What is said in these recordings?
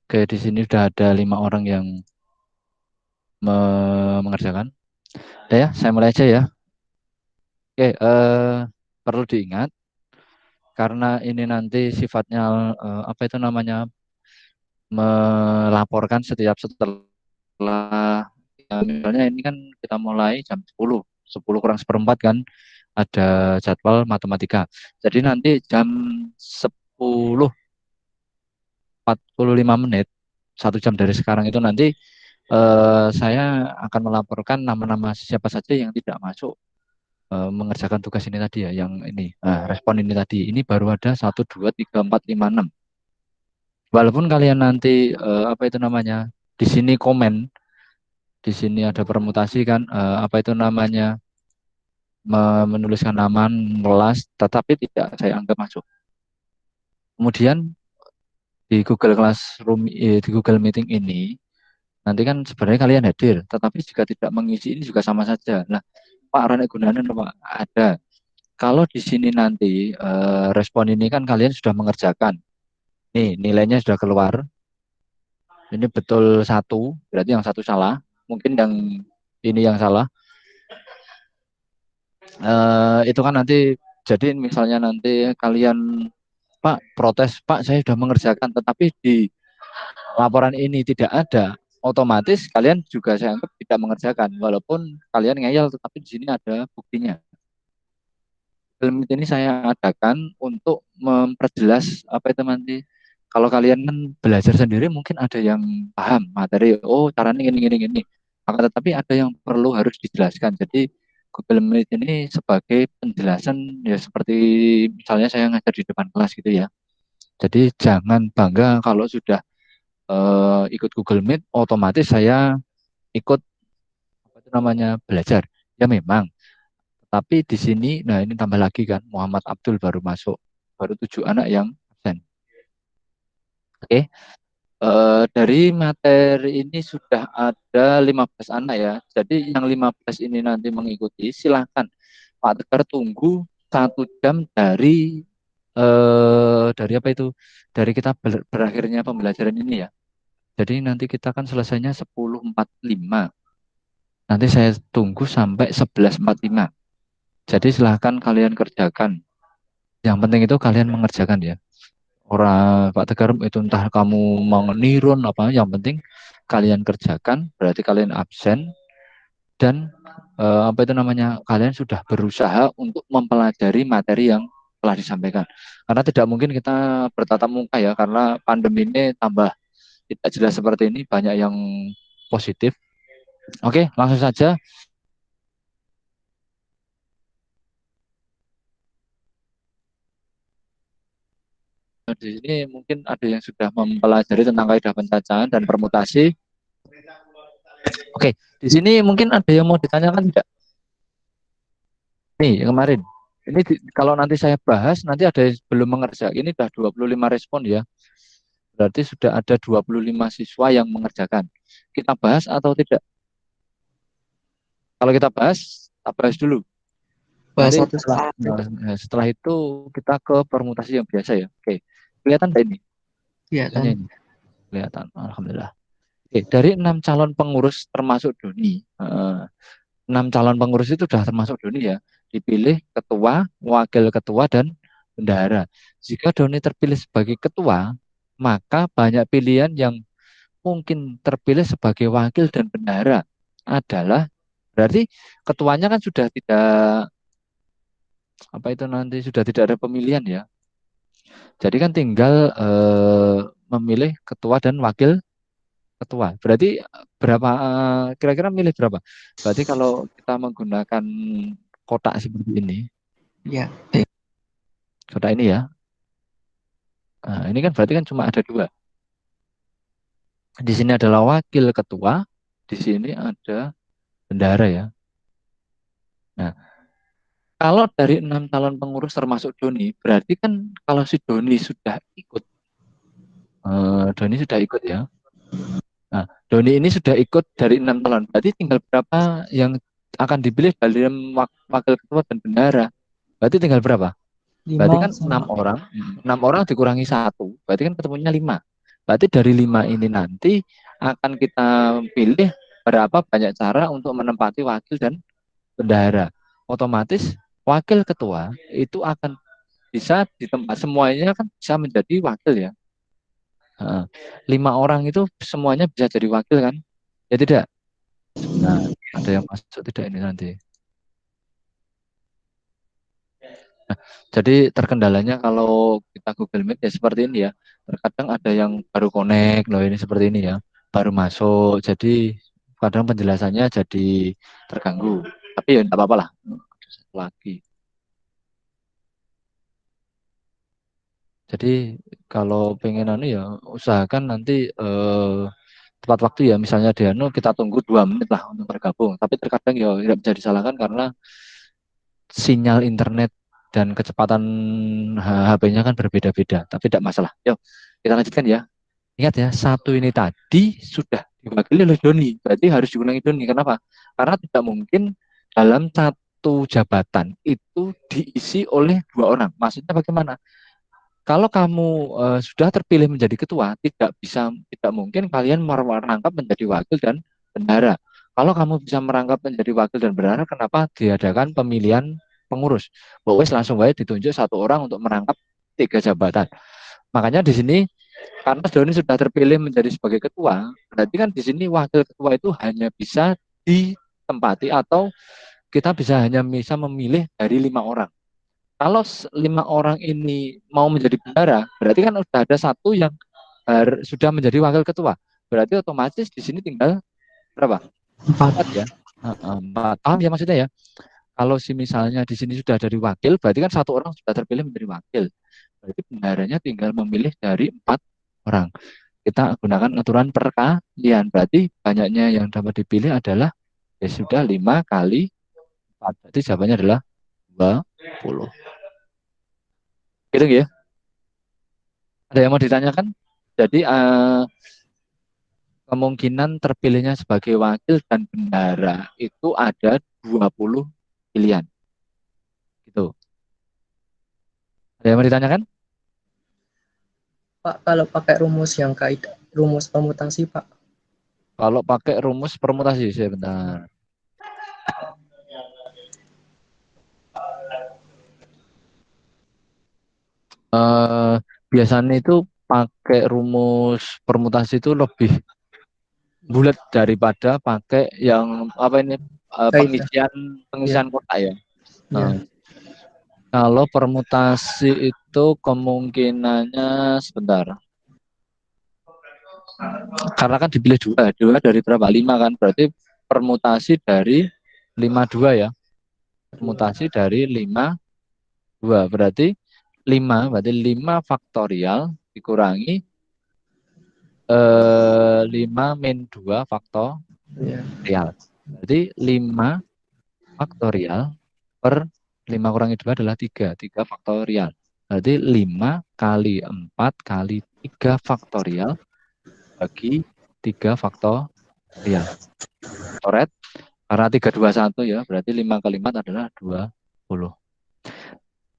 Oke, di sini sudah ada 5 orang yang mengerjakan. Ya, saya mulai aja ya. Oke, perlu diingat karena ini nanti sifatnya apa itu namanya melaporkan setiap setelah ya, misalnya ini kan kita mulai jam 10 kurang seperempat kan ada jadwal matematika. Jadi nanti jam 10:45, 1 jam dari sekarang itu nanti saya akan melaporkan nama-nama siapa saja yang tidak masuk mengerjakan tugas ini tadi ya, yang ini respon ini tadi. Ini baru ada 1, 2, 3, 4, 5, 6. Walaupun kalian nanti apa itu namanya di sini komen, di sini ada permutasi kan, apa itu namanya menuliskan nama kelas, tetapi tidak saya anggap masuk. Kemudian di Google Classroom, di Google Meeting ini nanti kan sebenarnya kalian hadir, tetapi jika tidak mengisi ini juga sama saja. Nah, Pak Rane Gunawan Pak ada. Kalau di sini nanti respon ini kan kalian sudah mengerjakan. Nih, nilainya sudah keluar. Ini betul 1, berarti yang satu salah. Mungkin yang ini yang salah. Itu kan nanti, jadi misalnya nanti kalian, Pak, protes, Pak, saya sudah mengerjakan, tetapi di laporan ini tidak ada. Otomatis kalian juga saya anggap tidak mengerjakan. Walaupun kalian ngeyel, tetapi di sini ada buktinya. Film ini saya adakan untuk memperjelas apa itu nanti. Kalau kalian kan belajar sendiri mungkin ada yang paham materi, oh caranya gini. Akan tetapi ada yang perlu harus dijelaskan. Jadi Google Meet ini sebagai penjelasan ya seperti misalnya saya ngajar di depan kelas gitu ya. Jadi jangan bangga kalau sudah ikut Google Meet otomatis saya ikut apa itu namanya belajar. Ya memang tapi di sini, nah ini tambah lagi kan, Muhammad Abdul baru masuk, baru 7 anak yang absen. Oke, dari materi ini sudah ada 15 anak ya. Jadi yang 15 ini nanti mengikuti, silahkan Pak Tegar tunggu 1 jam dari apa itu? Dari kita berakhirnya pembelajaran ini ya. Jadi nanti kita kan selesainya 10:45. Nanti saya tunggu sampai 11:45. Jadi silahkan kalian kerjakan. Yang penting itu kalian mengerjakan ya. Orang Pak Tegar itu entah kamu mau nirun apa, yang penting kalian kerjakan, berarti kalian absen dan apa itu namanya, kalian sudah berusaha untuk mempelajari materi yang telah disampaikan. Karena tidak mungkin kita bertatap muka ya, karena pandemi ini tambah tidak jelas seperti ini, banyak yang positif. Oke, langsung saja. Di sini mungkin ada yang sudah mempelajari tentang kaidah pencacahan dan permutasi. Oke, di sini mungkin ada yang mau ditanyakan tidak? Nih, yang kemarin. Ini kalau nanti saya bahas, nanti ada yang belum mengerjakan. Ini sudah 25 respon ya. Berarti sudah ada 25 siswa yang mengerjakan. Kita bahas atau tidak? Kalau kita bahas, kita bahas dulu. Bahas Nanti satu Pak. setelah itu kita ke permutasi yang biasa ya. Oke, kelihatan nggak ini? Iya kan. Tanya ini. Kelihatan, Alhamdulillah. Oke, dari 6 calon pengurus termasuk Doni. 6 calon pengurus itu sudah termasuk Doni ya. Dipilih ketua, wakil ketua, dan bendahara. Jika Doni terpilih sebagai ketua, maka banyak pilihan yang mungkin terpilih sebagai wakil dan bendahara adalah berarti ketuanya kan sudah tidak apa itu nanti sudah tidak ada pemilihan ya. Jadi kan tinggal memilih ketua dan wakil ketua. Berarti berapa kira-kira milih berapa? Berarti kalau kita menggunakan kotak seperti ini, Iya. kotak ini ya. Nah, ini kan berarti kan cuma ada 2. Di sini adalah wakil ketua, di sini ada bendahara ya. Nah, kalau dari 6 calon pengurus termasuk Doni, berarti kan kalau si Doni sudah ikut, Doni sudah ikut ya. Nah, Doni ini sudah ikut dari 6 calon, berarti tinggal berapa yang akan dipilih dalam wakil ketua dan bendahara? Berarti tinggal berapa? Berarti Lima kan enam sama orang, 6 orang dikurangi 1, berarti kan ketemunya 5. Berarti dari 5 ini nanti akan kita pilih berapa banyak cara untuk menempati wakil dan bendahara. Otomatis wakil ketua itu akan bisa ditempat, semuanya kan bisa menjadi wakil ya. 5 orang itu semuanya bisa jadi wakil kan? Ya tidak? Nah, ada yang masuk tidak ini nanti? Jadi terkendalanya kalau kita Google Meet ya seperti ini ya. Terkadang ada yang baru connect loh ini seperti ini ya. Baru masuk. Jadi kadang penjelasannya jadi terganggu. Tapi ya enggak apa-apa lah. Ada satu lagi. Jadi kalau pengen anu ya usahakan nanti tepat waktu ya. Misalnya di anu kita tunggu 2 menit lah untuk bergabung. Tapi terkadang ya tidak bisa disalahkan karena sinyal internet dan kecepatan HP-nya kan berbeda-beda, tapi tidak masalah. Yuk, kita lanjutkan ya. Ingat ya, satu ini tadi sudah diwakili oleh Doni, berarti harus diulangi Doni. Kenapa? Karena tidak mungkin dalam satu jabatan itu diisi oleh 2 orang. Maksudnya bagaimana? Kalau kamu sudah terpilih menjadi ketua, tidak mungkin kalian merangkap menjadi wakil dan bendahara. Kalau kamu bisa merangkap menjadi wakil dan bendahara, kenapa diadakan pemilihan pengurus? Wes langsung aja ditunjuk 1 orang untuk merangkap 3 jabatan. Makanya di sini karena Doni sudah terpilih menjadi sebagai ketua, berarti kan di sini wakil ketua itu hanya bisa ditempati atau kita hanya bisa memilih dari 5 orang. Kalau 5 orang ini mau menjadi bendahara, berarti kan sudah ada satu yang sudah menjadi wakil ketua. Berarti otomatis di sini tinggal berapa? 4 4. ya. 4. Paham ya maksudnya ya? Kalau misalnya di sini sudah dari wakil, berarti kan 1 orang sudah terpilih menjadi wakil. Berarti bendaharanya tinggal memilih dari 4 orang. Kita gunakan aturan perkalian. Berarti banyaknya yang dapat dipilih adalah ya sudah 5 kali 4. Berarti jawabannya adalah 20. Gitu ya. Ada yang mau ditanyakan? Jadi kemungkinan terpilihnya sebagai wakil dan bendahara itu ada 20 pilihan. Gitu. Ada yang mau ditanyakan? Pak, kalau pakai rumus yang kaidah, rumus permutasi, Pak. Kalau pakai rumus permutasi, sebentar. Biasanya itu pakai rumus permutasi itu lebih bulat daripada pakai yang apa ini Kaidah. pengisian Ya, pengisian kotak ya. ya. Eh, Kalau permutasi itu kemungkinannya sebentar. Karena kan dipilih dua dari berapa? 5 kan, berarti permutasi dari 52 ya. Permutasi dari 52 berarti 5 faktorial dikurangi 5 min 2 Ya. faktorial. Berarti 5 faktorial per 5 kurangi 2 adalah 3 faktorial. Berarti 5 kali 4 kali 3 faktorial bagi 3 faktorial. Coret, karena 321 ya, berarti 5 kali 4 adalah 20.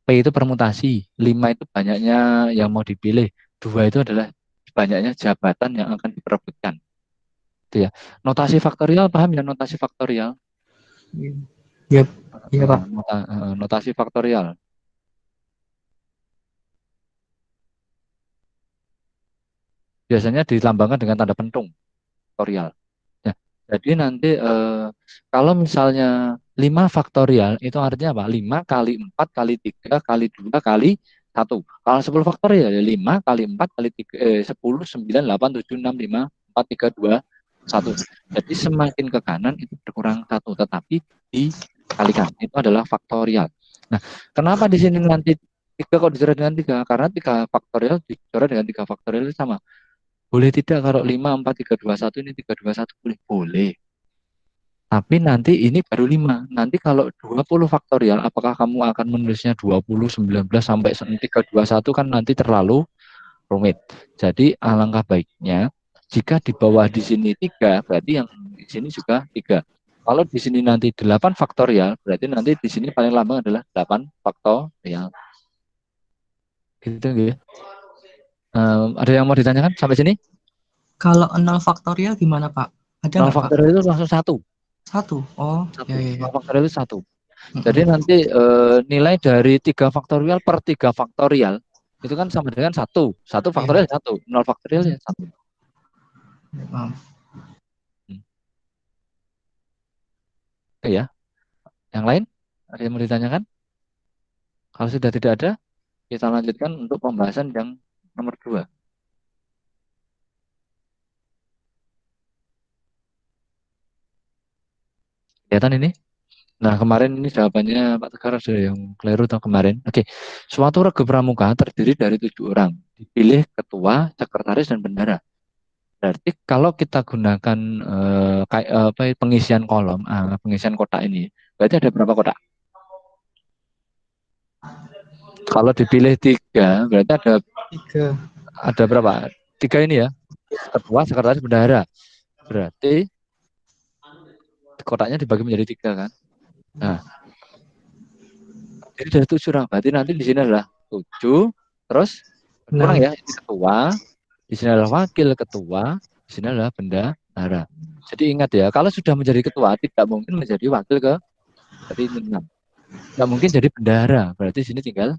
P itu permutasi, 5 itu banyaknya yang mau dipilih, 2 itu adalah banyaknya jabatan yang akan diperebutkan. Itu ya. Notasi faktorial, paham ya notasi faktorial? Ya, ya, Pak. Notasi faktorial. Biasanya dilambangkan dengan tanda pentung, faktorial. Ya, jadi nanti kalau misalnya 5 faktorial itu artinya apa? 5 kali 4 kali 3 kali 2 kali 1. Kalau 10 faktorial ya 5 kali 4 kali 3, 10, 9, 8, 7, 6, 5, 4, 3, 2, 1. Jadi semakin ke kanan itu berkurang 1, tetapi dikalikan. Itu adalah faktorial. Nah, kenapa di sini nanti 3 kok dicoret dengan 3? Karena 3 faktorial dicoret dengan 3 faktorial itu sama. Boleh tidak kalau 5, 4, 3, 2, 1 ini 3, 2, 1 boleh? Boleh. Tapi nanti ini baru 5. Nanti kalau 20 faktorial, apakah kamu akan menulisnya 20, 19 sampai 3, 2, 1 kan nanti terlalu rumit. Jadi alangkah baiknya jika di bawah di sini 3, berarti yang di sini juga 3. Kalau di sini nanti 8 faktorial, berarti nanti di sini paling lambang adalah 8 faktorial. Gitu ya. Ada yang mau ditanyakan sampai sini? Kalau 0 faktorial gimana, Pak? Ada 0 nggak, Pak? faktorial itu langsung satu. Satu. Oh, Satu. ya, ya, ya. 0 faktorial itu satu. Jadi Mm-mm. nanti nilai dari 3 faktorial per 3 faktorial itu kan sama dengan satu. Satu Iya, faktorial satu. 0 faktorial ya satu. paham. Hmm. Oke ya. Yang lain? Ada yang mau ditanyakan? Kalau sudah tidak ada, kita lanjutkan untuk pembahasan yang nomor 2. Kelihatan ini? Nah, kemarin ini jawabannya Pak Tegar ada yang keliru atau kemarin. Oke, suatu regu pramuka terdiri dari 7 orang. Dipilih ketua, sekretaris, dan bendara. Berarti kalau kita gunakan kayak apa pengisian kolom, pengisian kotak ini, berarti ada berapa kotak? Kalau dipilih 3, berarti Tiga. ada berapa? 3 ini ya, ketua, sekretaris, bendahara. Berarti kotaknya dibagi menjadi 3 kan? Nah, jadi dari 7 orang, berarti nanti di sini adalah 7, terus kurang 6. ya, ini ketua, di sini adalah wakil ketua, di sini adalah bendahara. Jadi ingat ya, kalau sudah menjadi ketua, tidak mungkin menjadi wakil ke dari 6. Tidak mungkin jadi bendahara, berarti di sini tinggal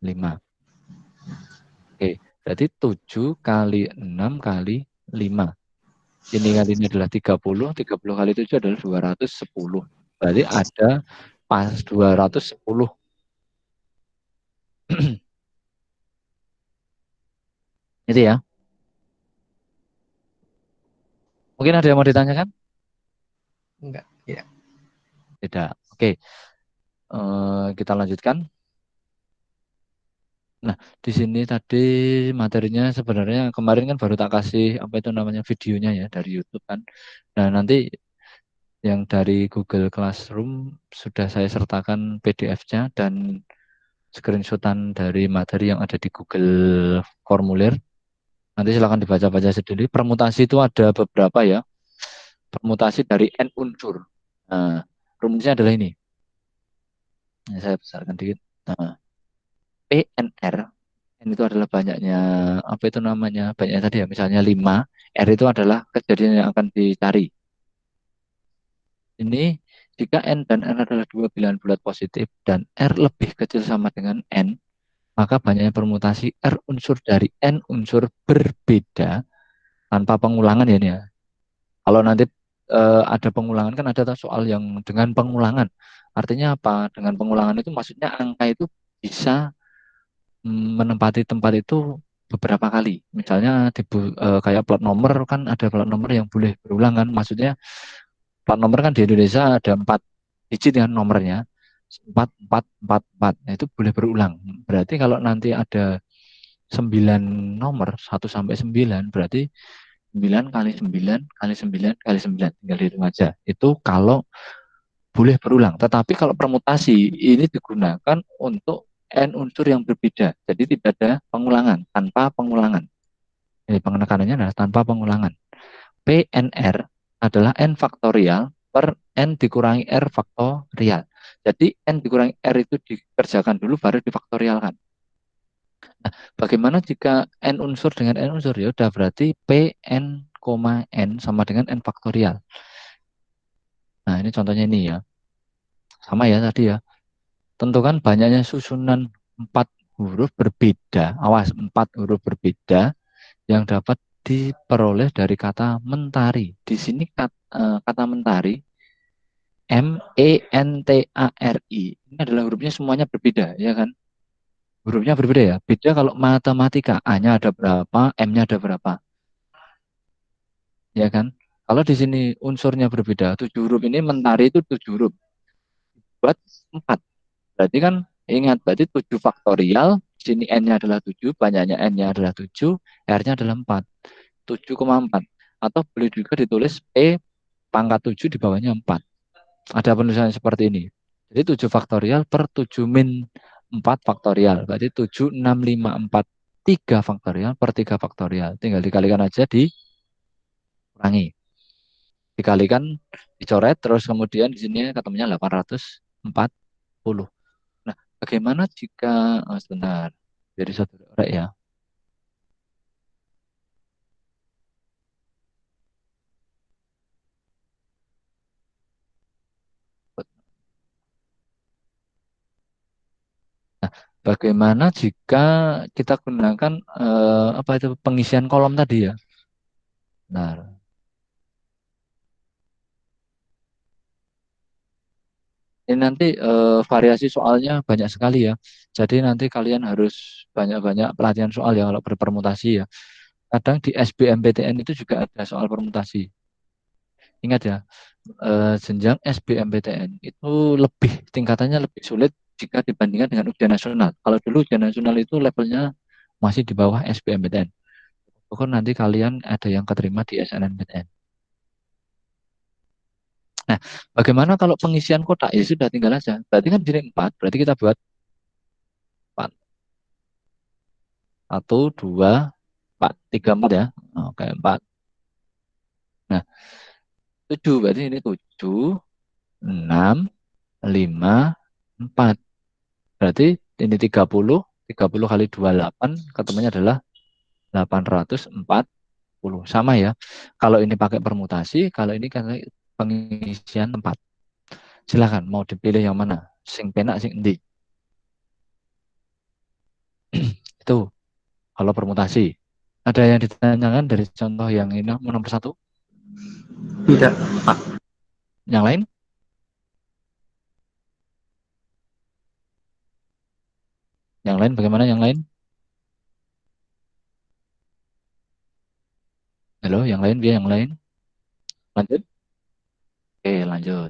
5. Oke, berarti 7 kali 6 kali 5. Ini kali ini adalah 30 kali 7 adalah 210. Berarti ada pas 210. Itu ya. Mungkin ada yang mau ditanyakan? Enggak. Ya. Tidak. Oke, kita lanjutkan. Nah, di sini tadi materinya sebenarnya kemarin kan baru tak kasih apa itu namanya videonya ya dari YouTube kan. Nah, nanti yang dari Google Classroom sudah saya sertakan PDF-nya dan screenshotan dari materi yang ada di Google Formulir. Nanti silakan dibaca-baca sendiri. Permutasi itu ada beberapa ya. Permutasi dari n unsur. Nah, rumusnya adalah ini. Ini saya besarkan dikit. Nah, PNR, N itu adalah banyaknya, apa itu namanya, banyaknya tadi ya, misalnya 5, R itu adalah kejadian yang akan dicari. Ini jika N dan N adalah dua bilangan bulat positif dan R lebih kecil sama dengan N, maka banyaknya permutasi R unsur dari N unsur berbeda tanpa pengulangan ya ini ya. Kalau nanti ada pengulangan kan ada soal yang dengan pengulangan. Artinya apa? Dengan pengulangan itu maksudnya angka itu bisa menempati tempat itu beberapa kali. Misalnya kayak plat nomor kan ada plat nomor yang boleh berulang kan. Maksudnya plat nomor kan di Indonesia ada 4 digit kan nomornya. 4444. Nah, itu boleh berulang. Berarti kalau nanti ada 9 nomor 1 sampai 9 berarti 9 kali 9 kali 9 kali 9 tinggal dihitung aja. Itu kalau boleh berulang. Tetapi kalau permutasi ini digunakan untuk n unsur yang berbeda. Jadi tidak ada pengulangan, tanpa pengulangan. Jadi penekanannya adalah tanpa pengulangan. PNR adalah n faktorial per n dikurangi r faktorial. Jadi n dikurangi r itu dikerjakan dulu baru difaktorialkan. Nah, bagaimana jika n unsur dengan n unsur? Ya udah berarti Pn, n sama dengan n faktorial. Nah, ini contohnya ini ya. Sama ya tadi ya. Tentukan banyaknya susunan 4 huruf berbeda. Awas, 4 huruf berbeda yang dapat diperoleh dari kata mentari. Di sini kata mentari MENTARI ini adalah hurufnya semuanya berbeda, ya kan? Hurufnya berbeda ya. Beda kalau matematika, A-nya ada berapa, M-nya ada berapa, ya kan? Kalau di sini unsurnya berbeda, 7 huruf ini mentari itu 7 huruf buat 4. Berarti kan ingat, berarti 7 faktorial, sini N-nya adalah 7, banyaknya N-nya adalah 7, R-nya adalah 4. 7,4. Atau boleh juga ditulis P pangkat 7 di bawahnya 4. Ada penulisan seperti ini. Jadi 7 faktorial per 7 min 4 faktorial. Berarti 7, 6, 5, 4, 3 faktorial per 3 faktorial. Tinggal dikalikan aja, dikurangi. Dikalikan, dicoret, terus kemudian di sini ketemunya 840. Nah, bagaimana jika sebentar, jadi satu orang ya. Bagaimana jika kita gunakan apa itu pengisian kolom tadi ya? Nah, ini nanti variasi soalnya banyak sekali ya. Jadi nanti kalian harus banyak-banyak pelatihan soal ya kalau berpermutasi ya. Kadang di SBMPTN itu juga ada soal permutasi. Ingat ya, jenjang SBMPTN itu lebih tingkatannya lebih sulit jika dibandingkan dengan ujian nasional. Kalau dulu ujian nasional itu levelnya masih di bawah SBMPTN. Pokoknya nanti kalian ada yang keterima di SNMPTN. Nah, bagaimana kalau pengisian kotak? Ya sudah tinggal aja. Berarti kan di sini 4, berarti kita buat 4. 1, 2, 4. 3, 4 ya. Oke, 4. Nah, 7, berarti ini 7, 6, 5, 4. Berarti ini 30 kali 28, ketemunya adalah 840. Sama ya. Kalau ini pakai permutasi, kalau ini kan pengisian tempat. Silakan mau dipilih yang mana? Sing penak sing endi. Itu kalau permutasi. Ada yang ditanyakan dari contoh yang ini nomor 1? Tidak, Pak. Yang lain? Yang lain bagaimana yang lain? Halo, yang lain dia yang lain. Lanjut. Oke, lanjut.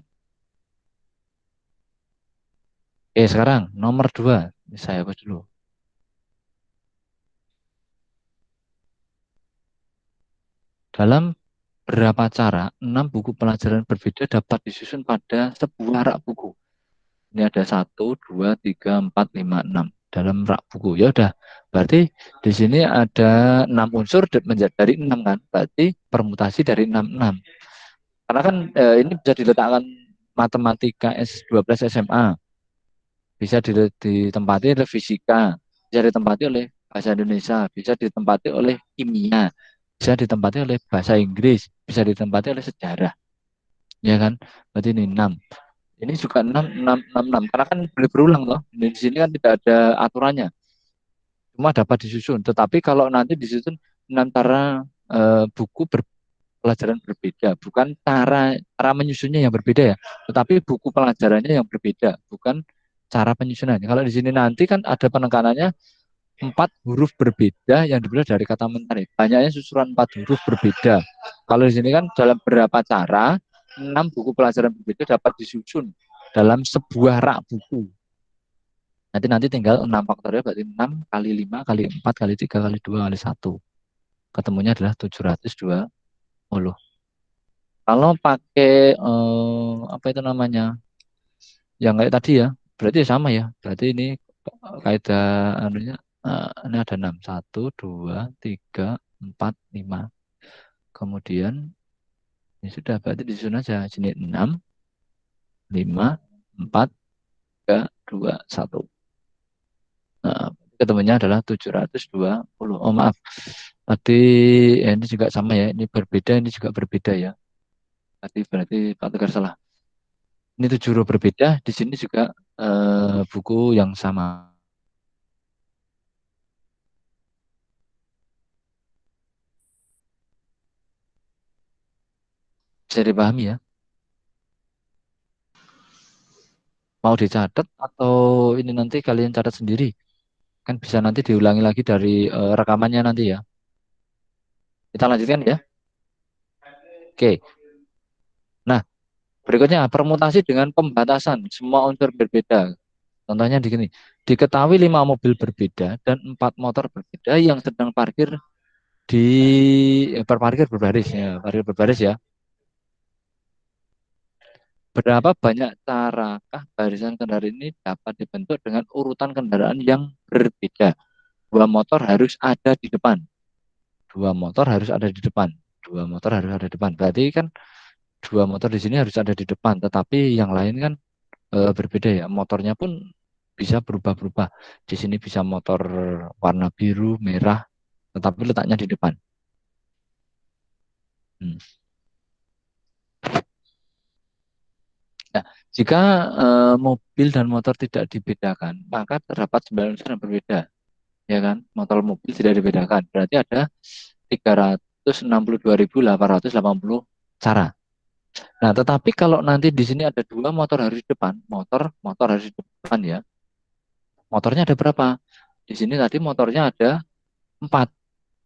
Oke, sekarang nomor 2. Saya hapus dulu. Dalam berapa cara 6 buku pelajaran berbeda dapat disusun pada sebuah rak buku? Ini ada 1, 2, 3, 4, 5, 6 dalam rak buku. Ya udah, berarti di sini ada 6 unsur menjadi dari 6 kan? Berarti permutasi dari 6 6. Karena kan ini bisa diletakkan matematika S12 SMA, bisa ditempati oleh fisika, bisa ditempati oleh bahasa Indonesia, bisa ditempati oleh kimia, bisa ditempati oleh bahasa Inggris, bisa ditempati oleh sejarah. Ya kan? Berarti ini 6. Ini juga 6 6 6 6 karena kan boleh berulang loh. Di sini kan tidak ada aturannya. Cuma dapat disusun. Tetapi kalau nanti disusun 6 cara buku pelajaran berbeda, bukan cara menyusunnya yang berbeda ya, tetapi buku pelajarannya yang berbeda, bukan cara penyusunan. Kalau di sini nanti kan ada penekanannya 4 huruf berbeda yang dimulai dari kata mentari. Banyaknya susunan 4 huruf berbeda. Kalau di sini kan dalam berapa cara 6 buku pelajaran berbeda dapat disusun dalam sebuah rak buku. Nanti tinggal 6 faktornya berarti 6 kali 5 kali 4 kali 3 kali 2 kali 1. Ketemunya adalah 720. Kalau pakai apa itu namanya? Yang kayak tadi ya, berarti ya sama ya. Berarti ini kaidah anunya ini ada 6. 1, 2, 3, 4, 5. Kemudian ini sudah berarti disusun aja. Sini 6, 5, 4, 3, 2, 1. Nah, ketemunya adalah 720. Oh maaf. Tadi ini juga sama ya. Ini berbeda, ini juga berbeda ya. Tadi berarti Pak Tegar salah. Ini 7 huruf berbeda, di sini juga buku yang sama. Bisa dipahami ya? Mau dicatat atau ini nanti kalian catat sendiri? Kan bisa nanti diulangi lagi dari rekamannya nanti ya. Kita lanjutkan ya. Oke. Nah, berikutnya permutasi dengan pembatasan. Semua unsur berbeda. Contohnya di sini. Diketahui 5 mobil berbeda dan 4 motor berbeda yang sedang parkir di berparkir berbaris ya, parkir berbaris ya. Berapa banyak carakah barisan kendaraan ini dapat dibentuk dengan urutan kendaraan yang berbeda? 2 motor harus ada di depan. 2 motor harus ada di depan. 2 motor harus ada di depan. Berarti kan 2 motor di sini harus ada di depan. Tetapi yang lain kan berbeda ya. Motornya pun bisa berubah-berubah. Di sini bisa motor warna biru, merah, tetapi letaknya di depan. Hmm. Nah, Jika mobil dan motor tidak dibedakan, maka terdapat 9 unsur yang berbeda, ya kan? Motor mobil tidak dibedakan, berarti ada 362.880 cara. Nah, tetapi kalau nanti di sini ada dua motor harus di depan, motor harus di depan ya. Motornya ada berapa? Di sini tadi motornya ada 4.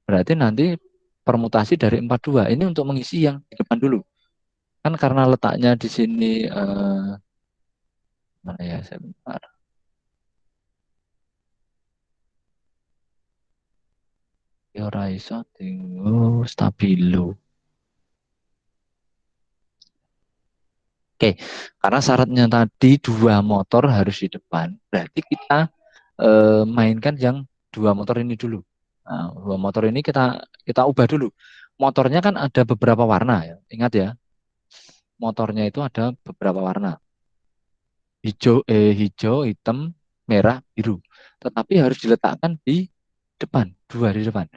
Berarti nanti permutasi dari 42. Ini untuk mengisi yang di depan dulu. Kan karena letaknya di sini mana ya, sebentar. Ora iso stabilo. Oke, karena syaratnya tadi dua motor harus di depan. Berarti kita mainkan yang dua motor ini dulu. Nah, dua motor ini kita kita ubah dulu. Motornya kan ada beberapa warna ya. Ingat ya, motornya itu ada beberapa warna. Hijau, hitam, merah, biru. Tetapi harus diletakkan di depan, dua di depan.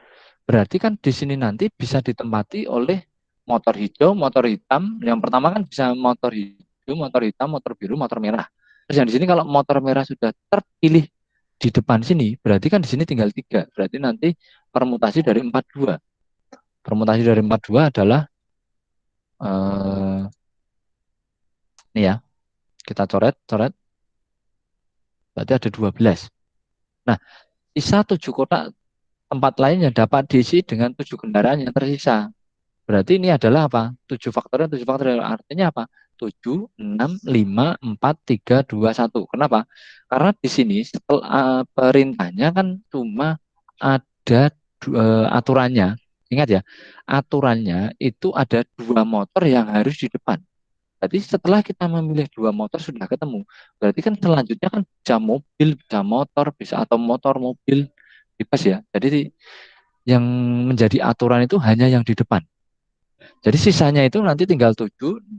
Berarti kan di sini nanti bisa ditempati oleh motor hijau, motor hitam. Yang pertama kan bisa motor hijau, motor hitam, motor biru, motor merah. Terus yang di sini kalau motor merah sudah terpilih di depan sini, berarti kan di sini tinggal 3. Berarti nanti permutasi dari 42. Permutasi dari 42 adalah ini ya, kita coret. Berarti ada 12. Nah, sisa 7 kotak tempat lainnya dapat diisi dengan 7 kendaraan yang tersisa. Berarti ini adalah apa? 7 faktorial. Artinya apa? 7, 6, 5, 4, 3, 2, 1. Kenapa? Karena di sini setelah perintahnya kan cuma ada aturannya. Ingat ya, aturannya itu ada dua motor yang harus di depan. Berarti setelah kita memilih dua motor sudah ketemu. Berarti kan selanjutnya kan bisa mobil, bisa motor, bisa atau motor, mobil, bebas ya. Jadi yang menjadi aturan itu hanya yang di depan. Jadi sisanya itu nanti tinggal 7,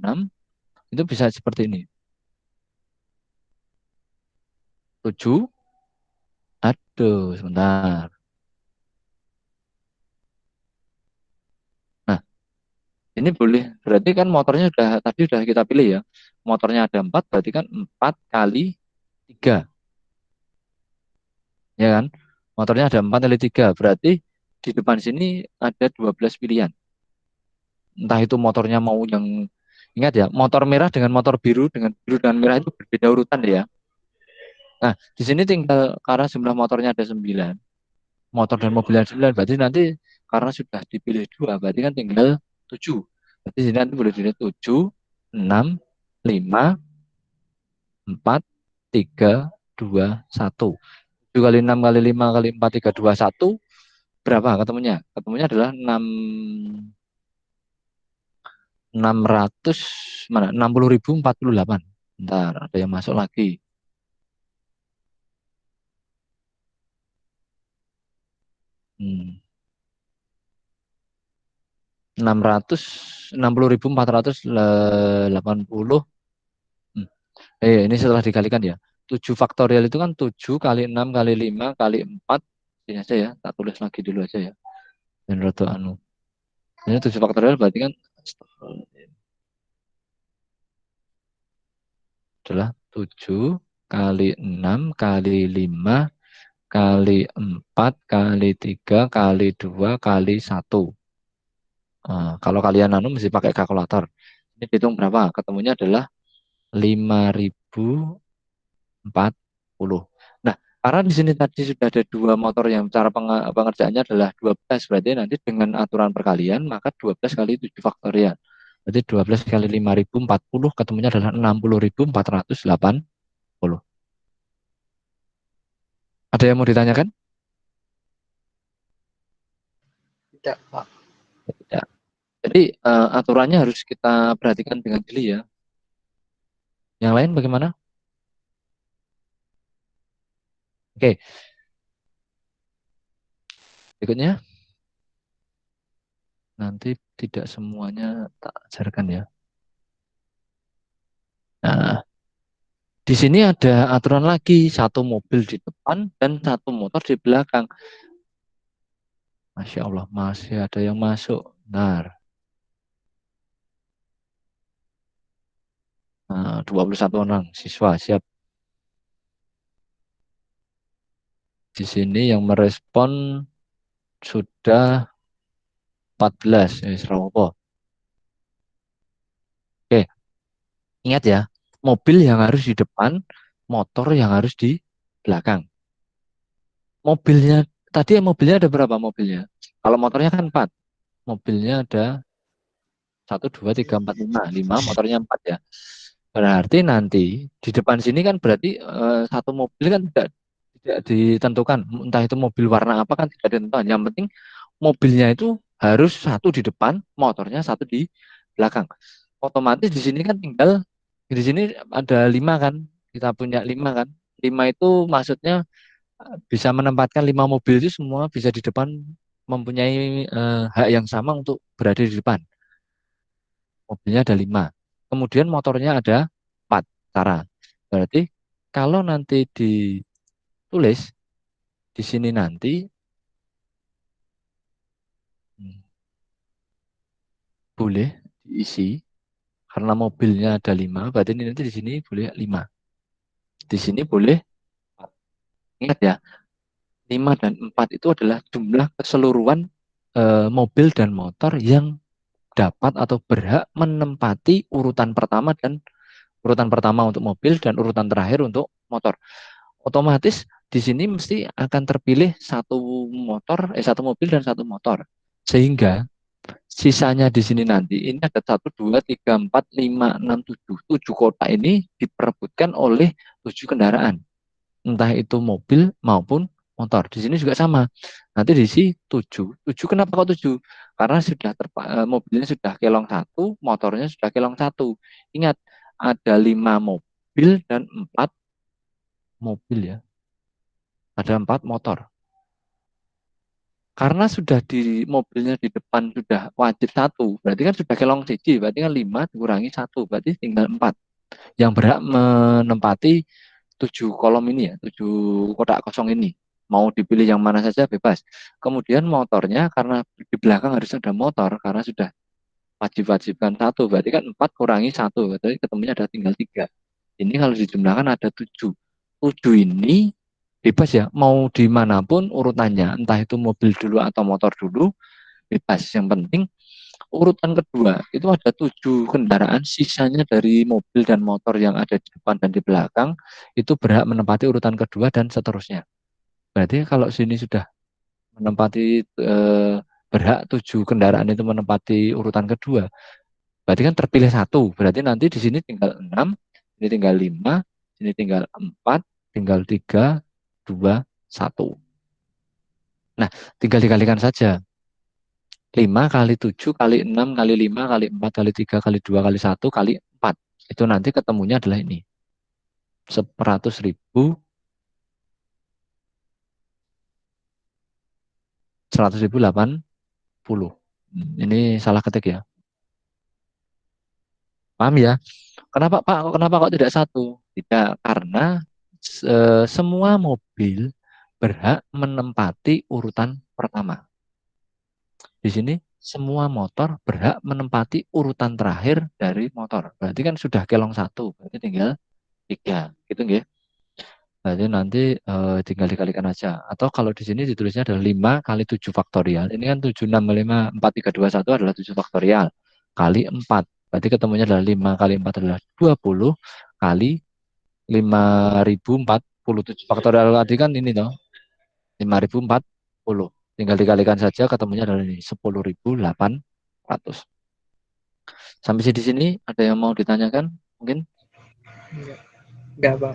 6, itu bisa seperti ini. 7, aduh sebentar. Nah, ini boleh, berarti kan motornya sudah, tadi sudah kita pilih ya. Motornya ada 4, berarti kan 4 kali 3, ya kan? Motornya ada 4 kali 3, berarti di depan sini ada 12 pilihan. Entah itu motornya mau yang, ingat ya, motor merah dengan motor biru, dengan biru dan merah itu berbeda urutan ya. Nah, di sini tinggal karena jumlah motornya ada 9, motor dan mobil yang 9, berarti nanti karena sudah dipilih 2, berarti kan tinggal 7. Berarti sini nanti boleh dilihat 7, 6, 5, 4, 3, 2, 1. 7 kali 6 kali 5 kali 4, 3, 2, 1. Berapa ketemunya? Ketemunya adalah 600, mana? 60.048. Bentar, ada yang masuk lagi. Hmm. 60.480. Hmm. Ini setelah dikalikan ya. 7 faktorial itu kan 7 kali 6 kali 5 kali 4. Ini aja ya, tak tulis lagi dulu aja ya. Dan roto anu. Ini 7 faktorial berarti kan adalah 7 kali 6 kali 5 kali 4 kali 3 kali 2 kali 1. Kalau kalian anu mesti pakai kalkulator. Ini hitung berapa? Ketemunya adalah 5.040. Nah, karena di sini tadi sudah ada dua motor yang cara pengerjaannya adalah 12, berarti nanti dengan aturan perkalian maka 12 kali 7 faktorial. Berarti 12 kali 5.040 ketemunya adalah 60.480. Ada yang mau ditanyakan? Tidak, Pak. Tidak. Jadi aturannya harus kita perhatikan dengan jeli ya. Yang lain bagaimana? Oke, berikutnya nanti tidak semuanya tak ajarkan ya. Nah, di sini ada aturan lagi, satu mobil di depan dan satu motor di belakang. Masya Allah, masih ada yang masuk. Benar. Nah, 21 orang siswa siap. Di sini yang merespon sudah 14. Oke, ingat ya, mobil yang harus di depan, motor yang harus di belakang. Mobilnya tadi mobilnya ada berapa mobilnya? Kalau motornya kan 4. Mobilnya ada 1, 2, 3, 4, 5 motornya 4 ya. Berarti nanti di depan sini kan berarti satu mobil kan tidak ditentukan. Entah itu mobil warna apa kan tidak ditentukan. Yang penting mobilnya itu harus satu di depan, motornya satu di belakang. Otomatis di sini kan tinggal di sini ada 5 kan. Kita punya 5 kan. 5 itu maksudnya bisa menempatkan 5 mobil itu semua bisa di depan mempunyai hak yang sama untuk berada di depan. Mobilnya ada 5. Kemudian motornya ada 4 cara. Berarti kalau nanti ditulis di sini nanti boleh diisi karena mobilnya ada 5, berarti ini nanti di sini boleh 5. Di sini boleh 4. Ingat ya, 5 dan 4 itu adalah jumlah keseluruhan mobil dan motor yang dapat atau berhak menempati urutan pertama dan urutan pertama untuk mobil dan urutan terakhir untuk motor. Otomatis di sini mesti akan terpilih satu mobil dan satu motor. Sehingga sisanya di sini nanti ini ada 1, 2, 3, 4, 5, 6, 7. 7 kotak ini diperebutkan oleh 7 kendaraan. Entah itu mobil maupun motor. Di sini juga sama. Nanti diisi 7. 7 kenapa kok 7? Karena mobilnya sudah kelong 1, motornya sudah kelong 1. Ingat, ada 5 mobil dan 4 mobil ya. Ada 4 motor. Karena sudah di mobilnya di depan sudah wajib 1, berarti kan sudah kelong siji, berarti kan 5 dikurangi 1, berarti tinggal 4 yang berhak menempati 7 kolom ini ya, 7 kotak kosong ini. Mau dipilih yang mana saja bebas. Kemudian motornya karena di belakang harus ada motor karena sudah wajib-wajibkan 1, berarti kan 4 kurangi 1, berarti ketemunya ada tinggal 3. Ini kalau dijumlahkan ada 7. 7 ini bebas ya, mau dimanapun urutannya, entah itu mobil dulu atau motor dulu, bebas. Yang penting urutan kedua itu ada 7 kendaraan, sisanya dari mobil dan motor yang ada di depan dan di belakang itu berhak menempati urutan kedua dan seterusnya. Berarti kalau sini sudah menempati berhak 7 kendaraan itu menempati urutan kedua, berarti kan terpilih 1. Berarti nanti di sini tinggal 6, ini tinggal 5, ini tinggal 4, tinggal 3, 2, 1. Nah, tinggal dikalikan saja. 5 kali 7 kali 6 kali 5 kali 4 kali 3 kali 2 kali 1 kali 4. Itu nanti ketemunya adalah ini. 100.000, 100.080. Ini salah ketik ya. Paham ya? Kenapa Pak? Kenapa kok tidak 1? Tidak, karena semua mobil berhak menempati urutan pertama. Di sini semua motor berhak menempati urutan terakhir dari motor. Berarti kan sudah kelong 1, berarti tinggal 3. Gitu nggih. Berarti nanti tinggal dikalikan aja. Atau kalau di sini ditulisnya adalah 5 kali 7 faktorial. Ini kan 7, 6, 5, 4, 3, 2, 1 adalah 7 faktorial. Kali 4. Berarti ketemunya adalah 5 kali 4 adalah 20 kali 5.047 faktorial tadi kan ini toh. 5.040. Tinggal dikalikan saja ketemunya adalah ini 10.800. Sampai di sini ada yang mau ditanyakan? Mungkin? Enggak, Bang.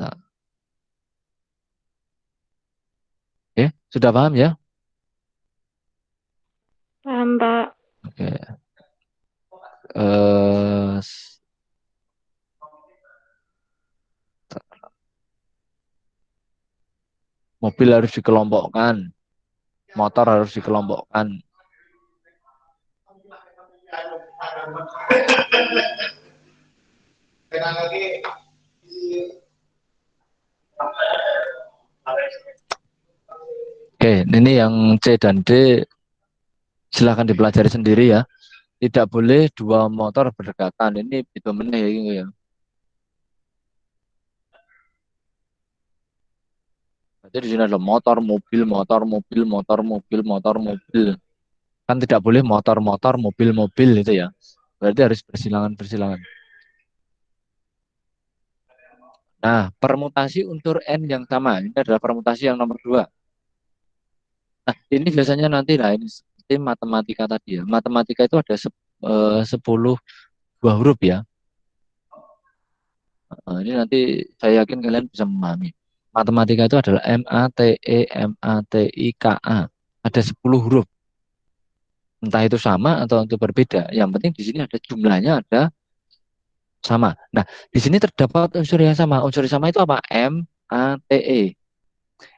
Nah. Oke, sudah paham ya? Paham, Pak. Oke. Mobil harus dikelompokkan, motor harus dikelompokkan. Oke, ini yang C dan D silahkan dipelajari sendiri ya. Tidak boleh dua motor berdekatan. Ini itu meneh ya. Jadi di sini ada motor, mobil, motor, mobil, motor, mobil, motor, mobil. Kan tidak boleh motor, motor, mobil, mobil itu ya. Berarti harus bersilangan, bersilangan. Nah, permutasi unsur N yang sama. Ini adalah permutasi yang nomor 2. Nah, ini biasanya nanti lah ini seperti matematika tadi ya. Matematika itu ada 10 buah huruf ya. Ini nanti saya yakin kalian bisa memahami. Matematika itu adalah M-A-T-E, M-A-T-I-K-A. Ada 10 huruf. Entah itu sama atau itu berbeda. Yang penting di sini ada jumlahnya ada sama. Nah, di sini terdapat unsur yang sama. Unsur yang sama itu apa? M-A-T-E.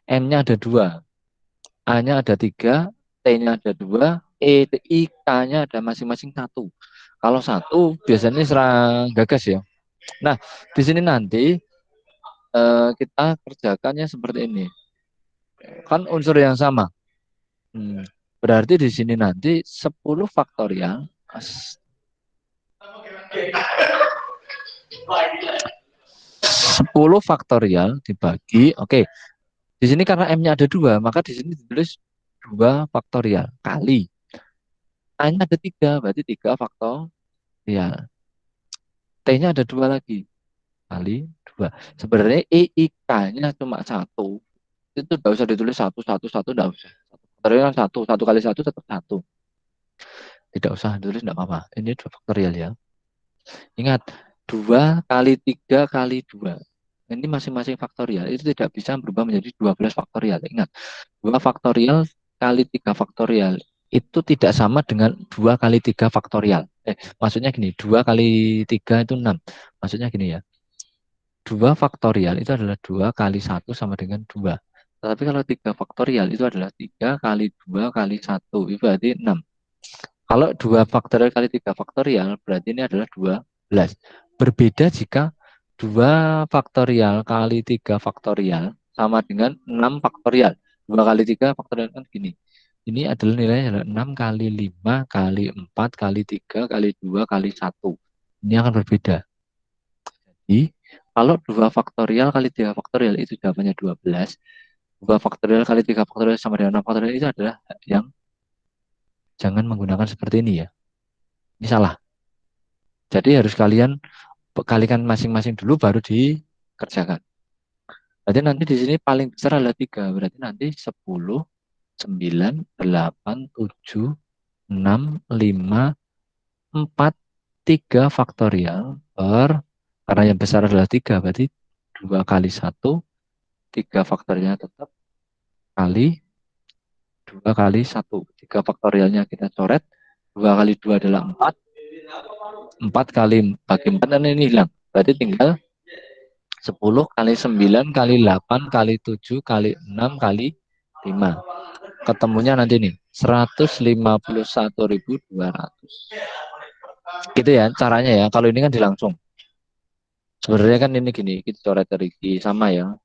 M-nya ada 2. A-nya ada 3, T-nya ada 2, I-K-nya ada masing-masing 1. Kalau 1 biasanya serang gagas ya. Nah, di sini nanti kita kerjakannya seperti ini. Kan unsur yang sama. Berarti di sini nanti 10 faktorial 10 faktorial dibagi. Oke, di sini karena M-nya ada 2, maka di sini ditulis 2 faktorial kali. A-nya ada 3, berarti 3 faktorial. T-nya ada 2 lagi kali 2. Sebenarnya EIK-nya cuma 1. Itu tidak usah ditulis 1, 1, 1, tidak usah. Faktorial 1, 1 kali 1 tetap 1. Tidak usah ditulis, tidak apa-apa. Ini 2 faktorial ya. Ingat, 2 kali 3 kali 2. Ini masing-masing faktorial. Itu tidak bisa berubah menjadi 12 faktorial. Ingat, 2 faktorial kali 3 faktorial. Itu tidak sama dengan 2 kali 3 faktorial. Maksudnya gini, 2 kali 3 itu 6. Maksudnya gini ya. 2 faktorial itu adalah 2 kali 1 sama dengan 2. Tetapi kalau 3 faktorial itu adalah 3 kali 2 kali 1. Itu berarti 6. Kalau 2 faktorial kali 3 faktorial, berarti ini adalah 12. Berbeda jika 2 faktorial kali 3 faktorial sama dengan 6 faktorial. 2 kali 3 faktorial kan gini. Ini adalah nilainya adalah 6 kali 5 kali 4 kali 3 kali 2 kali 1. Ini akan berbeda. Jadi, kalau 2 faktorial kali 3 faktorial itu jawabannya 12. 2 faktorial kali 3 faktorial sama dengan 6 faktorial itu adalah yang jangan menggunakan seperti ini ya. Ini salah. Jadi harus kalian kalikan masing-masing dulu baru dikerjakan. Berarti nanti di sini paling besar adalah 3. Berarti nanti 10, 9, 8, 7, 6, 5, 4, 3 faktorial per, karena yang besar adalah 3, berarti 2 kali 1, 3 faktorialnya tetap kali 2 kali 1. 3 faktorialnya kita coret, 2 kali 2 adalah 4. 4 kali bagi 4 dan ini hilang. Berarti tinggal 10 kali 9 kali 8 kali 7 kali 6 kali 5. Ketemunya nanti nih 151.200. Gitu ya caranya ya. Kalau ini kan dilangsung. Sebenarnya kan ini gini, kita coret dari sama ya.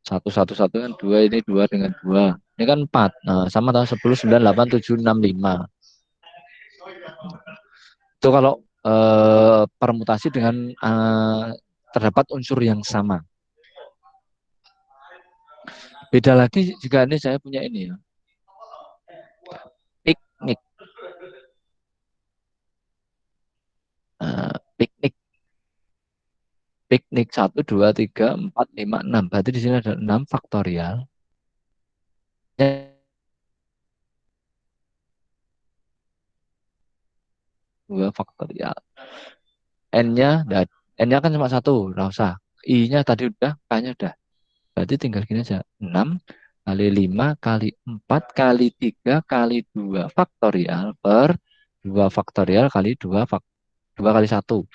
1 1 1 kan 2, ini 2 dengan 2. Ini kan 4. Nah, sama tahun 10 9 8 7 6 5. Itu kalau permutasi dengan terdapat unsur yang sama. Beda lagi jika ini saya punya ini ya. Piknik. Piknik. Piknik 1, 2, 3, 4, 5, 6. Berarti di sini ada 6 faktorial. 2 faktorial. N-nya N-nya kan cuma 1, nggak usah. I-nya tadi udah, K-nya udah. Berarti tinggal gini aja. 6 kali 5 kali 4 kali 3 kali 2 faktorial per 2 faktorial kali 2 kali 1. 2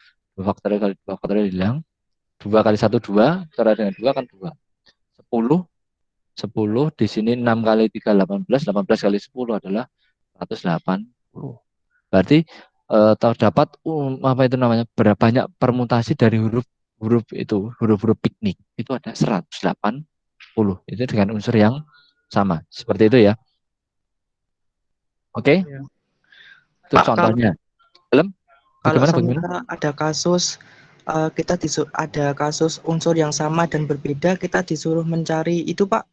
faktorial kali 2 faktorial hilang. 2 kali 1 2, cara dengan 2 kan 2. 10 10 di sini 6 kali 3 18, 18 kali 10 adalah 180. Berarti terdapat apa itu namanya berapa banyak permutasi dari huruf itu, huruf-huruf piknik itu ada 180. Itu dengan unsur yang sama. Seperti itu ya. Oke? Ya. Itu Pak, contohnya. Kalau Bagaimana? semisal ada kasus ada kasus unsur yang sama dan berbeda, kita disuruh mencari itu Pak.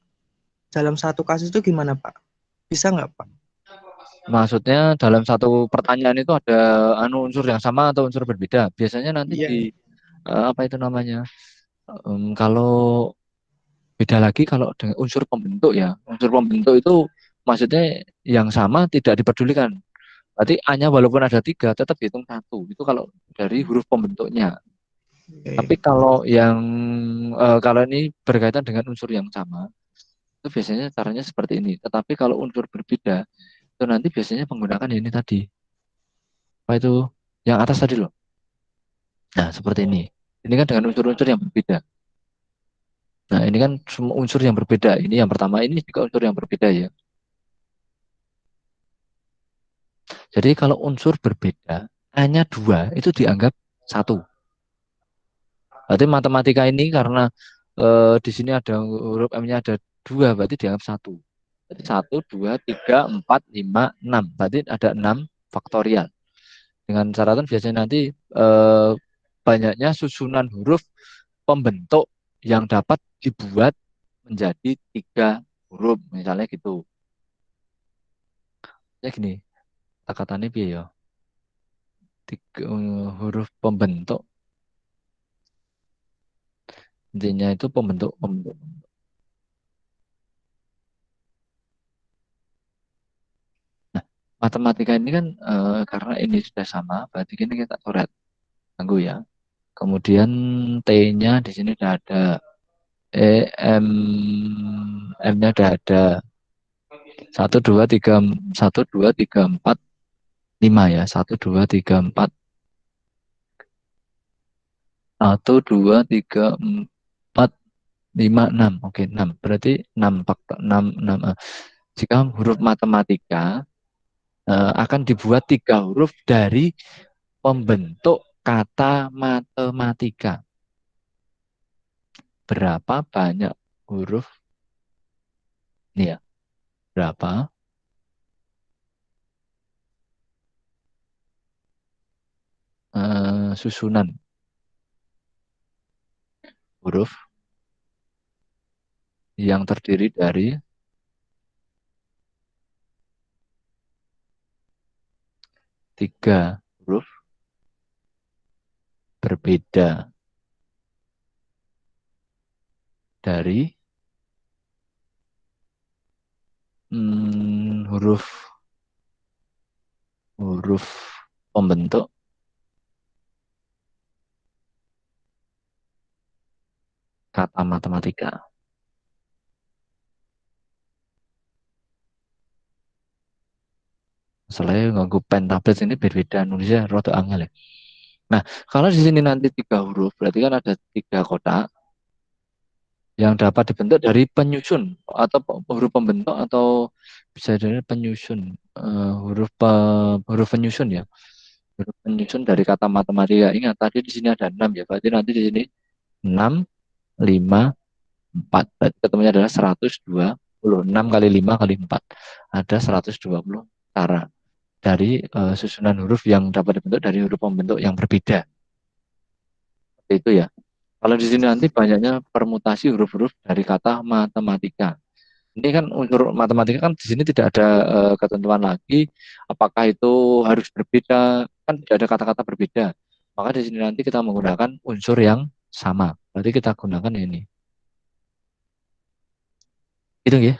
Dalam satu kasus itu gimana Pak? Bisa nggak Pak? Maksudnya dalam satu pertanyaan itu ada unsur yang sama atau unsur berbeda. Biasanya nanti Iya. di apa itu namanya? Kalau beda lagi kalau dengan unsur pembentuk ya. Unsur pembentuk itu maksudnya yang sama tidak dipedulikan. Berarti A-nya walaupun ada tiga tetap dihitung satu. Itu kalau dari huruf pembentuknya. Oke. Tapi kalau yang kalau ini berkaitan dengan unsur yang sama, itu biasanya caranya seperti ini. Tetapi kalau unsur berbeda, itu nanti biasanya menggunakan ini tadi. Apa itu? Yang atas tadi loh. Nah, seperti ini. Ini kan dengan unsur-unsur yang berbeda. Nah, ini kan semua unsur yang berbeda. Ini yang pertama, ini juga unsur yang berbeda ya. Jadi kalau unsur berbeda, hanya dua, itu dianggap satu. Berarti matematika ini karena di sini ada huruf M-nya ada dua, berarti dianggap satu. Jadi satu, dua, tiga, empat, lima, enam. Berarti ada enam faktorial. Dengan catatan biasanya nanti eh, banyaknya susunan huruf pembentuk yang dapat dibuat menjadi tiga huruf, misalnya gitu. Ya gini, kata-katanya piye ya? Tiga huruf pembentuk, intinya itu pembentuk pembentuk. Nah, matematika ini kan karena ini sudah sama, berarti ini kita coret, tunggu ya. Kemudian T-nya di sini sudah ada, E, M, M-nya sudah ada. Satu, dua, tiga, satu, dua, tiga, empat, lima ya. Satu, dua, tiga, empat. Satu, dua, tiga, empat, lima, enam. Oke, enam. Berarti enam faktor enam, enam. Jika huruf matematika akan dibuat tiga huruf dari pembentuk kata matematika. Berapa banyak huruf? Ini ya. Berapa susunan huruf yang terdiri dari tiga huruf berbeda dari huruf huruf pembentuk kata matematika. Soalnya nganggo pen tablet ini berbeda nulisnya rada angel ya. Nah, kalau di sini nanti tiga huruf, berarti kan ada tiga kotak yang dapat dibentuk dari penyusun atau huruf pembentuk atau bisa dari penyusun huruf penyusun ya. Huruf penyusun dari kata matematika. Ingat tadi di sini ada enam ya. Berarti nanti di sini enam, lima, empat. Berarti ketemunya adalah 120. Enam kali lima kali empat. Ada 120 cara dari susunan huruf yang dapat dibentuk dari huruf pembentuk yang berbeda. Seperti itu ya. Kalau di sini nanti banyaknya permutasi huruf-huruf dari kata matematika. Ini kan unsur matematika kan di sini tidak ada ketentuan lagi apakah itu harus berbeda, kan tidak ada kata-kata berbeda. Maka di sini nanti kita menggunakan unsur yang sama. Berarti kita gunakan ini. Itu ya.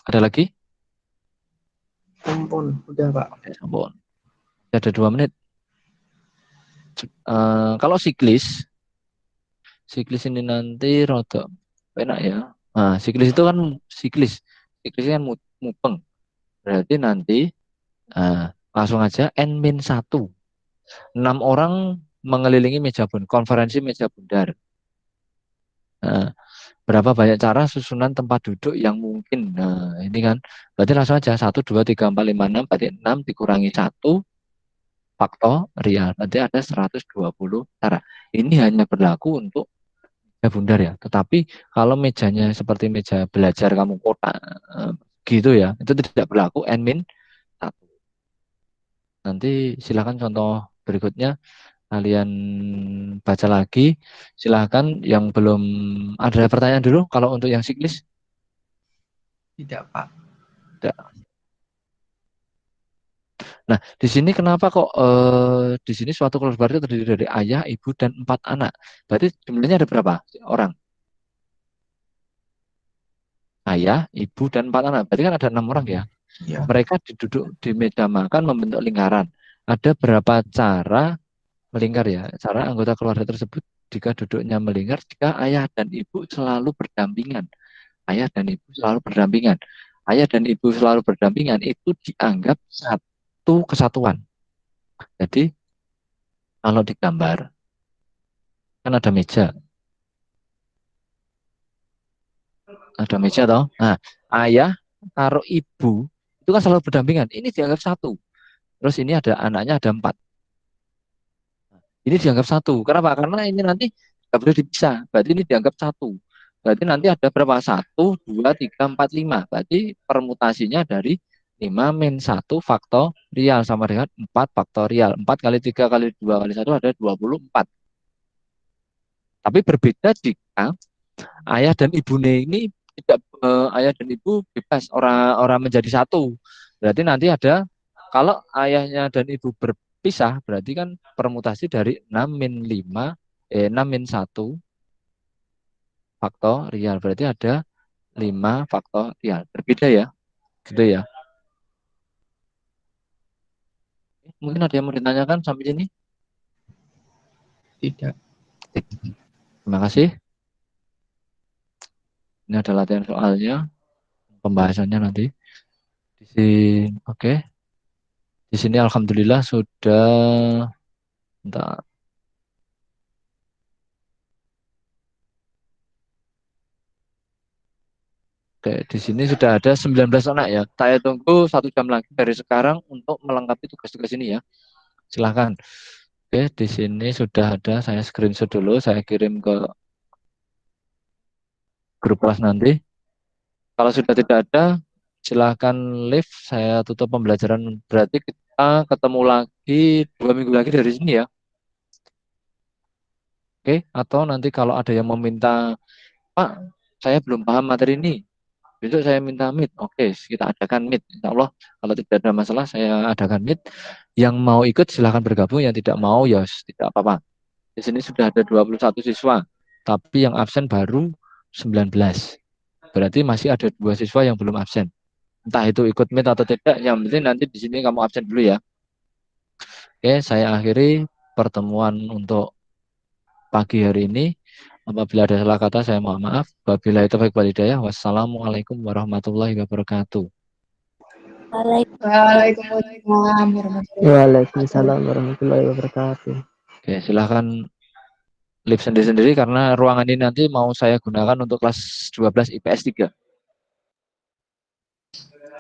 Ada lagi? Ampun, udah Pak. Oke, sampun. Ada 2 menit. Kalau siklis ini nanti rada enak ya. Nah, siklis itu kan siklis. Siklis kan mupeng. Berarti nanti langsung aja N-1. 6 orang mengelilingi meja konferensi meja bundar. Nah, berapa banyak cara susunan tempat duduk yang mungkin? Nah, ini kan berarti langsung aja 1, 2, 3, 4, 5, 6. Berarti 6 dikurangi 1 faktorial. Berarti ada 120 cara. Ini hanya berlaku untuk meja bundar ya. Tetapi kalau mejanya seperti meja belajar kamu kotak gitu ya, itu tidak berlaku N-1. Nanti silakan contoh berikutnya kalian baca lagi. Silakan yang belum ada pertanyaan dulu kalau untuk yang siklis. Tidak, Pak. Nah, di sini kenapa kok di sini suatu keluarga itu terdiri dari ayah, ibu, dan 4 anak. Berarti jumlahnya ada berapa orang? Ayah, ibu, dan 4 anak. Berarti kan ada 6 orang ya. Ya. Mereka duduk di meja makan membentuk lingkaran. Ada berapa cara melingkar ya? Cara anggota keluarga tersebut jika duduknya melingkar, jika ayah dan ibu selalu berdampingan. Ayah dan ibu selalu berdampingan. Ayah dan ibu selalu berdampingan itu dianggap satu kesatuan. Jadi kalau digambar kan ada meja toh. Nah, ayah taruh ibu itu kan selalu berdampingan. Ini dianggap satu. Terus ini ada anaknya ada 4. Ini dianggap satu. Kenapa? Karena ini nanti nggak boleh dipisah. Berarti ini dianggap satu. Berarti nanti ada berapa? 1, 2, 3, 4, 5. Berarti permutasinya dari 5 - 1 faktorial sama dengan 4 faktorial. 4 kali 3 kali 2 kali 1 ada 24. Tapi berbeda jika ayah dan ibu ini tidak ayah dan ibu bebas orang menjadi satu. Berarti nanti ada kalau ayahnya dan ibu berpisah berarti kan permutasi dari 6 - 1 faktorial. Berarti ada 5 faktorial. Berbeda ya. Gitu ya. Mungkin ada yang mau ditanyakan sampai sini? Tidak. Terima kasih. Ini ada latihan soalnya, pembahasannya nanti. Di sini, oke. Di sini alhamdulillah sudah. Bentar. Oke, di sini sudah ada 19 anak ya. Saya tunggu 1 jam lagi dari sekarang untuk melengkapi tugas-tugas ini ya. Silahkan. Oke, di sini sudah ada. Saya screenshot dulu. Saya kirim ke grup kelas nanti. Kalau sudah tidak ada, silahkan leave. Saya tutup pembelajaran. Berarti kita ketemu lagi 2 minggu lagi dari sini ya. Oke, atau nanti kalau ada yang meminta, Pak, saya belum paham materi ini. Besok saya minta meet. Oke, kita adakan meet. Insya Allah kalau tidak ada masalah saya adakan meet. Yang mau ikut silahkan bergabung, yang tidak mau ya tidak apa-apa. Di sini sudah ada 21 siswa, tapi yang absen baru 19. Berarti masih ada 2 siswa yang belum absen. Entah itu ikut meet atau tidak, yang penting nanti di sini kamu absen dulu ya. Oke, saya akhiri pertemuan untuk pagi hari ini. Apabila ada salah kata saya mohon maaf. Wabillahi taufiq wal hidayah. Wassalamualaikum warahmatullahi wabarakatuh. Waalaikumsalam warahmatullahi Waalaikumsalam warahmatullahi wabarakatuh. Oke, silahkan live sendiri-sendiri karena ruangan ini nanti mau saya gunakan untuk kelas 12 IPS 3.